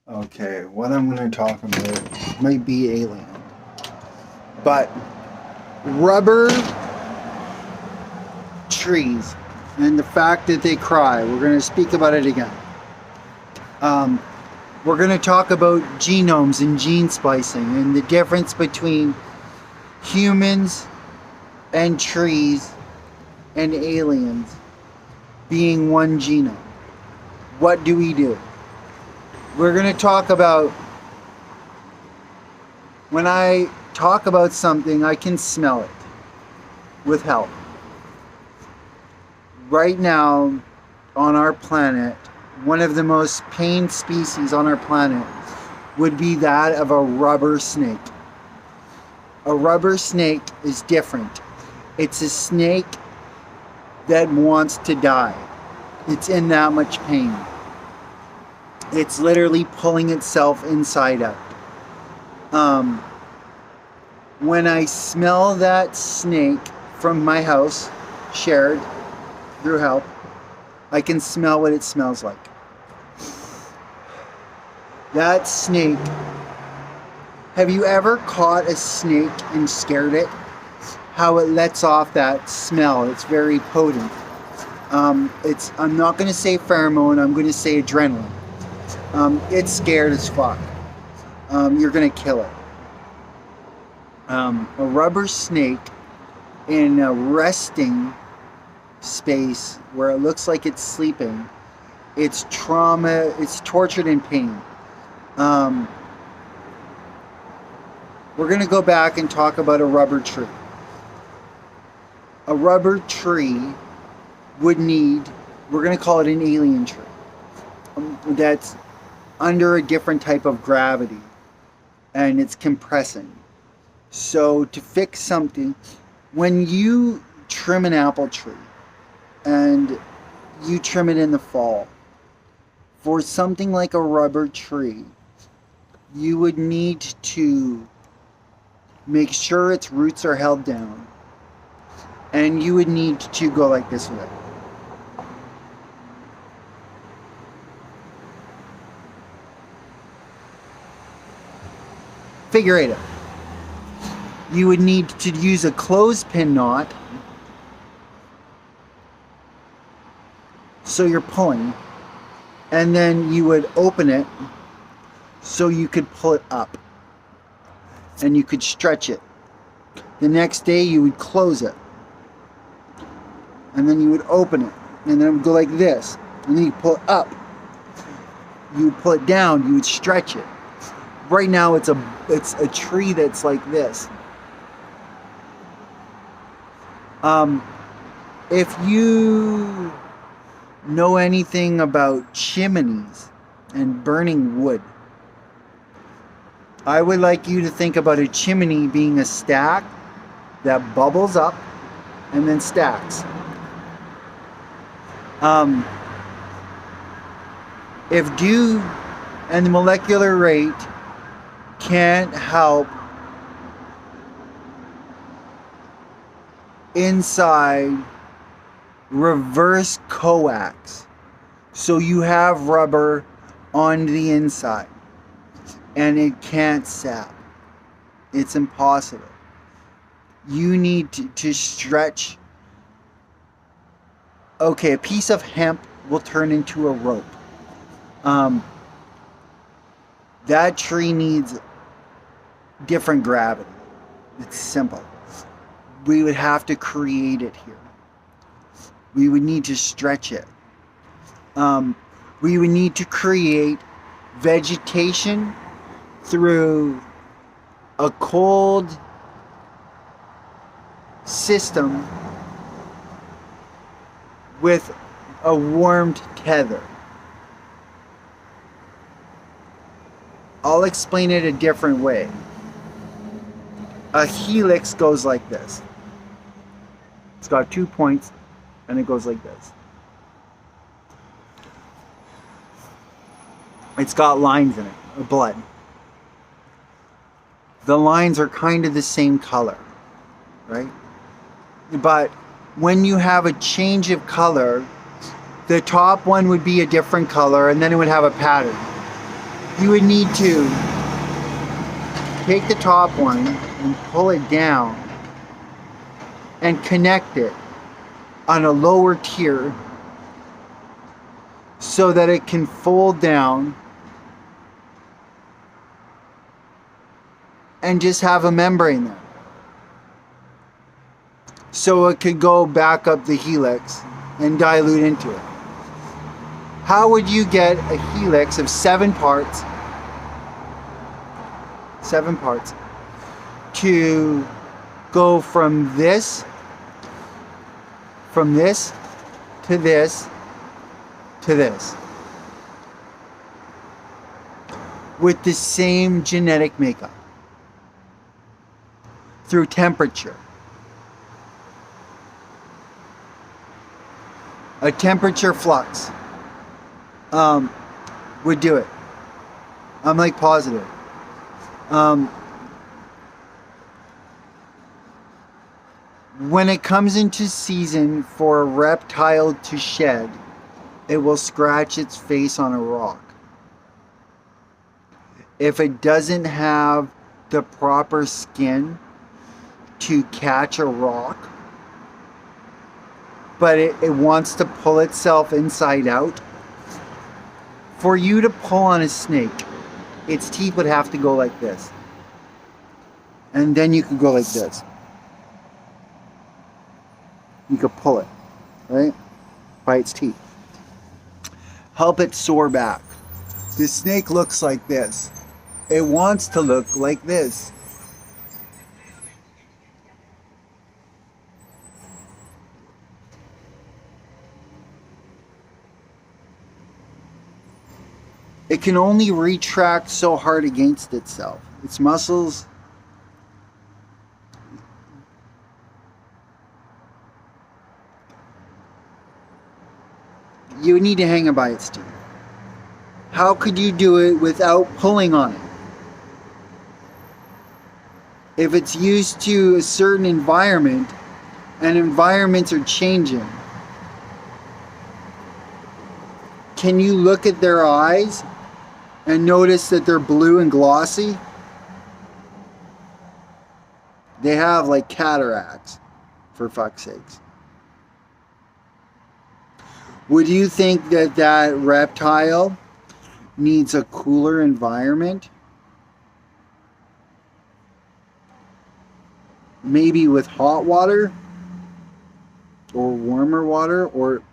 Okay, what I'm going to talk about might be alien, but rubber trees and the fact that they cry, we're going to speak about it again. Um, we're going to talk about genomes and gene splicing and the difference between humans and trees and aliens being one genome. What do we do? We're going to talk about, when I talk about something, I can smell it with help. Right now, on our planet, one of the most pained species on our planet would be that of a rubber snake. A rubber snake is different. It's a snake that wants to die. It's in that much pain. It's literally pulling itself inside out. When I smell that snake from my house, shared through help, I can smell what it smells like. That snake, have you ever caught a snake and scared it? How it lets off that smell, it's very potent. I'm not going to say pheromone, I'm going to say adrenaline. It's scared as fuck. You're going to kill it. A rubber snake in a resting space where it looks like it's sleeping, it's trauma, it's tortured in pain. We're going to go back and talk about a rubber tree. A rubber tree would need, we're going to call it an alien tree, that's under a different type of gravity and it's compressing. So to fix something, when you trim an apple tree and you trim it in the fall, for something like a rubber tree, you would need to make sure its roots are held down, and you would need to go like this with it. Figure eight it. You would need to use a clothespin knot, so you're pulling, and then you would open it so you could pull it up and you could stretch it. The next day you would close it and then you would open it, and then it would go like this, and then you pull it up, you would pull it down, you would stretch it. Right now it's a tree that's like this. If you know anything about chimneys and burning wood, I would like you to think about a chimney being a stack that bubbles up and then stacks. If dew and the molecular rate can't help inside reverse coax, so you have rubber on the inside and it can't sap, it's impossible. You need to stretch. Okay, a piece of hemp will turn into a rope. That tree needs different gravity. It's simple. We would have to create it here. We would need to stretch it. We would need to create vegetation through a cold system with a warmed tether. I'll explain it a different way. A helix goes like this. It's got 2 points and it goes like this. It's got lines in it, blood. The lines are kind of the same color, right? But when you have a change of color, the top one would be a different color and then it would have a pattern. you would need to take the top one and pull it down and connect it on a lower tier so that it can fold down and just have a membrane there. So it could go back up the helix and dilute into it. How would you get a helix of 7 parts, to go from this to this to this with the same genetic makeup through temperature? A temperature flux would do it. I'm like positive. When it comes into season for a reptile to shed, it will scratch its face on a rock. If it doesn't have the proper skin to catch a rock, but it wants to pull itself inside out, for you to pull on a snake, its teeth would have to go like this. And then you could go like this. You could pull it, right? By its teeth. Help it soar back. The snake looks like this. It wants to look like this. It can only retract so hard against itself. Its muscles, you need to hang it by its teeth. How could you do it without pulling on it? If it's used to a certain environment, and environments are changing, can you look at their eyes and notice that they're blue and glossy? They have like cataracts, for fuck's sakes. Would you think that that reptile needs a cooler environment? Maybe with hot water or warmer water, or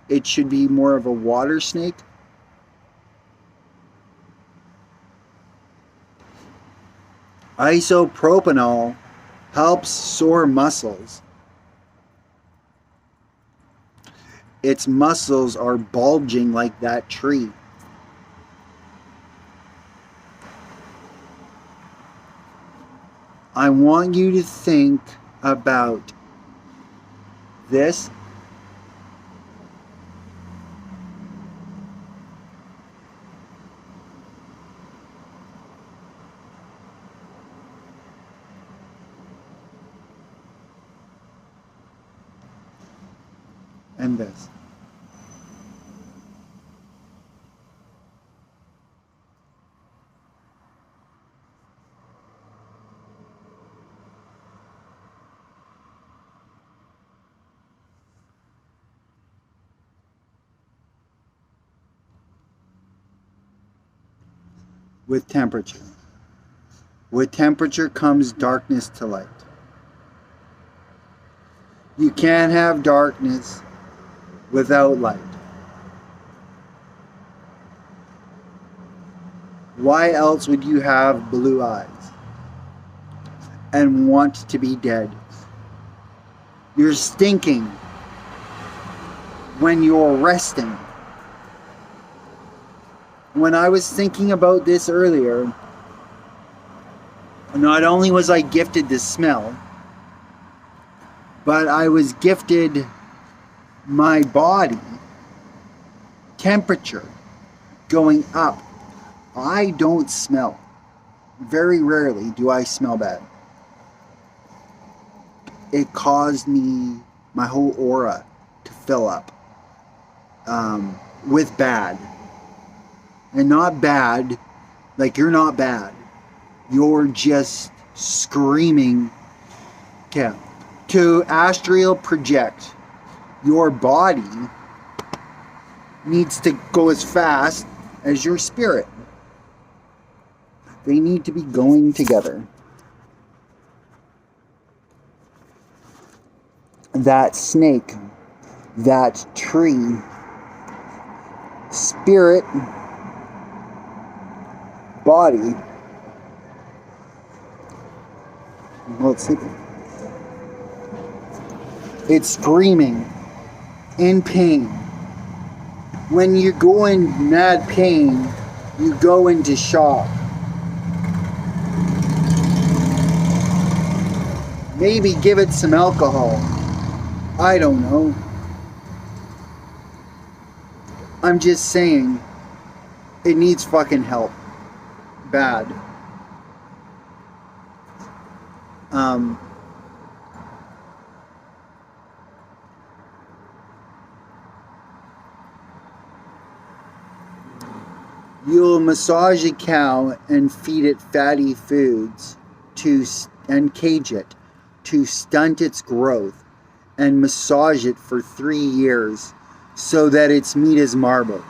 it should be more of a water snake? Isopropanol helps sore muscles. Its muscles are bulging like that tree. I want you to think about this. And this. With temperature. With temperature comes darkness to light. You can't have darkness without light. Why else would you have blue eyes and want to be dead? You're stinking when you're resting. When I was thinking about this earlier, not only was I gifted to smell, but I was gifted my body temperature going up. I don't smell. Very rarely do I smell bad. It caused me, my whole aura, to fill up with bad. And not bad Like, you're not bad. You're just screaming. Okay. To astral project, your body needs to go as fast as your spirit. They need to be going together. That snake, that tree, spirit, body. Let's see. It's screaming in pain. When you go in mad pain, you go into shock. Maybe give it some alcohol. I don't know. I'm just saying, it needs fucking help. Bad. You'll massage a cow and feed it fatty foods and cage it to stunt its growth and massage it for 3 years so that its meat is marble.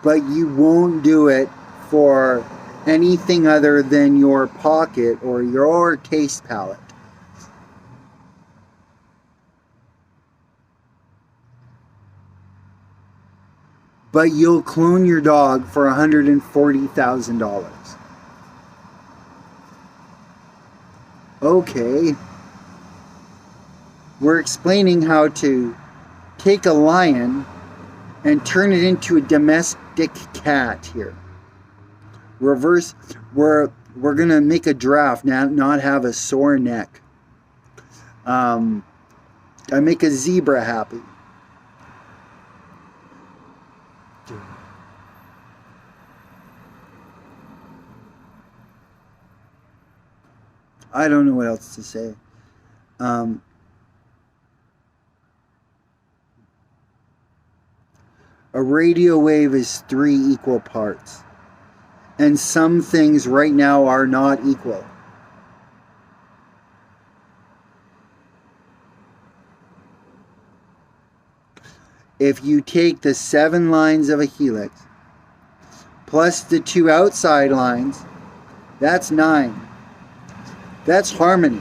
But you won't do it for anything other than your pocket or your taste palate. But you'll clone your dog for $140,000. Okay. We're explaining how to take a lion and turn it into a domestic cat here. Reverse, we're gonna make a giraffe not have a sore neck. I make a zebra happy. I don't know what else to say. A radio wave is 3 equal parts. And some things right now are not equal. If you take the 7 lines of a helix, plus the 2 outside lines, that's 9. That's harmony.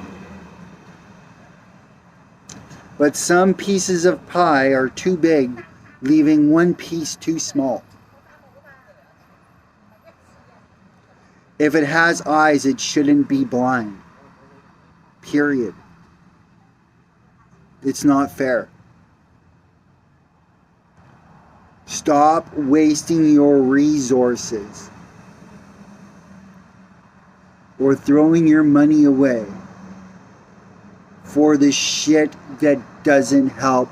But some pieces of pie are too big, leaving one piece too small. If it has eyes, it shouldn't be blind. Period. It's not fair. Stop wasting your resources or throwing your money away for the shit that doesn't help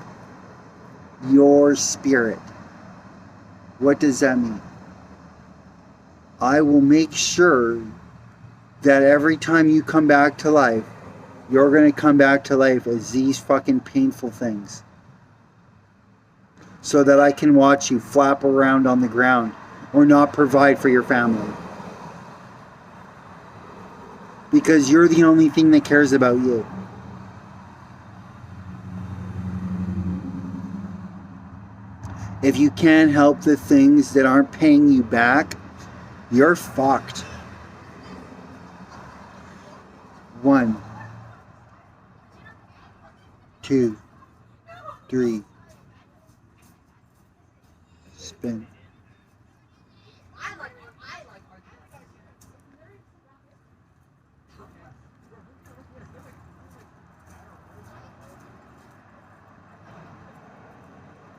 your spirit. What does that mean? I will make sure that every time you come back to life, you're going to come back to life as these fucking painful things. So that I can watch you flap around on the ground or not provide for your family. Because you're the only thing that cares about you. If you can't help the things that aren't paying you back, you're fucked. 1, 2, 3. Spin.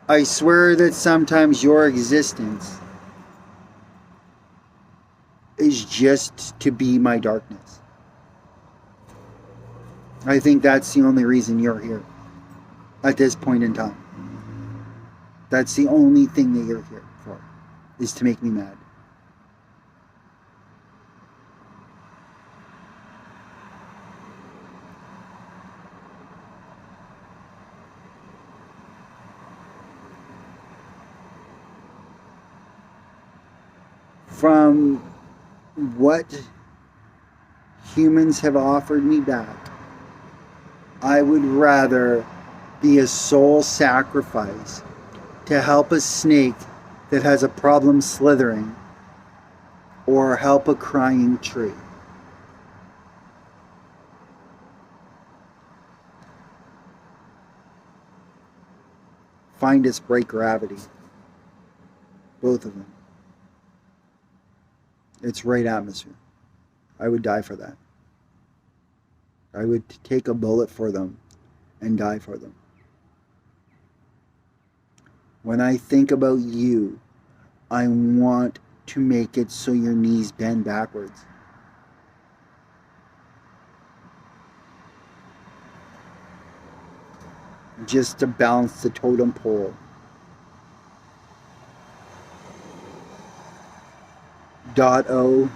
I swear that sometimes your existence is just to be my darkness. I think that's the only reason you're here at this point in time. That's the only thing that you're here for, is to make me mad. From what humans have offered me back, I would rather be a soul sacrifice to help a snake that has a problem slithering or help a crying tree. Find its break gravity. Both of them. It's right atmosphere. I would die for that. I would take a bullet for them and die for them. When I think about you, I want to make it so your knees bend backwards. Just to balance the totem pole. .O